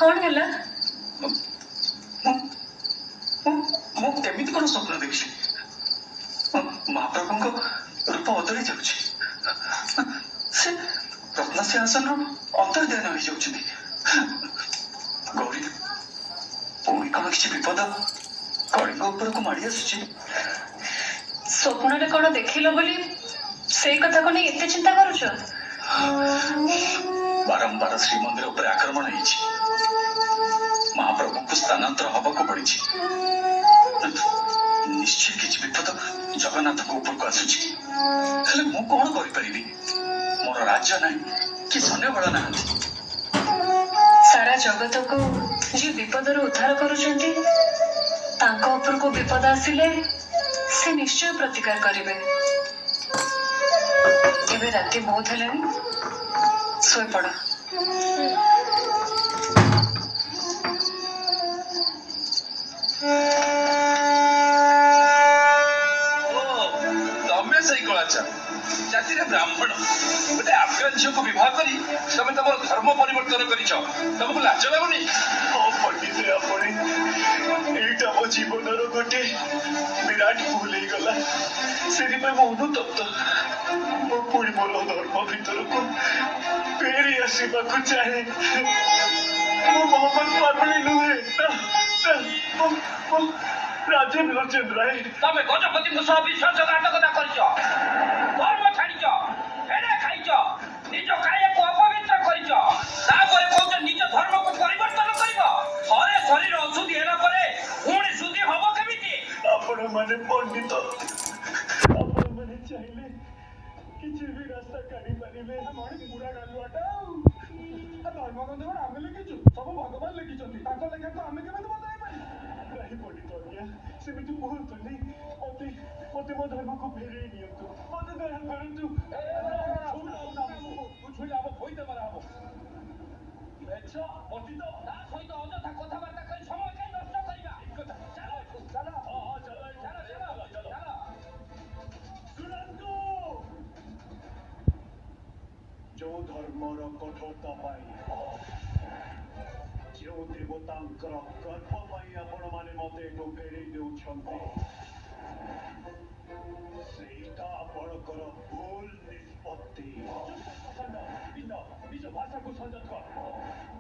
कौन है केमिति कौन स्वप्न देखी महाप्रभु रूप बदली जाऊँगी रत्न सिंहासन अंतर्धान हो जाऊँगी गौरी पुणी कौन किसी विपद कलिंग उपर को माड़ी आसुची स्वप्न कौन देखिल बोली से कथा को नहीं एते चिंता करूछ बारंबार श्रीमंदिर उपर आक्रमण होइछि महाप्रभु को स्थानांतर हवा को पड़ी निश्चय किसी विपद जगन्नाथ को ऊपर को आसुची हेले मु कौन करि परिबी मोर राज्य नहीं कि सैन्य बल ना सारा जगत को जी विपद उद्धार करुछंती तांको ऊपर को विपद आसिले से निश्चय प्रतिकार करिवे एबे राति बहुत हेलानी सोई पड़ जाति ब्राह्मण गोटे आफगान झील को विवाह करी तुम तुम धर्म परिवर्तन कर तुमको लाज लगुनि पंडित आपटा मो जीवन गोटे विराट भूल गला से अनुतप्त मो पुणी मोर धर्म भीतर को फेरी आसवा चाहे मो मोहम्मद पागली नुहे राजेंद्र चंद्र राय तुम गजपति विश्वासघातकता कर धर्म छाड़ हेड़ा खाई निज काय को अपवित्र कर निज धर्म को परिवर्तन कर शरीर अशुद्धि है पुणी शुद्धि हम केमी आपण मैंने पंडित आपण मैंने चाहिए किसी भी रास्ता काढ़ी पारे पूरा डालुआटा धर्मग्रंथ कौन आम लिखिचु सब भगवान लिखिं लेखा तो आम के बदल नहीं पंडित आज्ञा सेमती कहतुनि मत मत मो धर्म को फेरे नियंतु मत दया करंतु जो धर्मर कठोरता जो देवता गर्भ आपण मैंने मत एठू फेरे देटा आपणकर भूल निष्पत्ति निज भाषा को संजत कर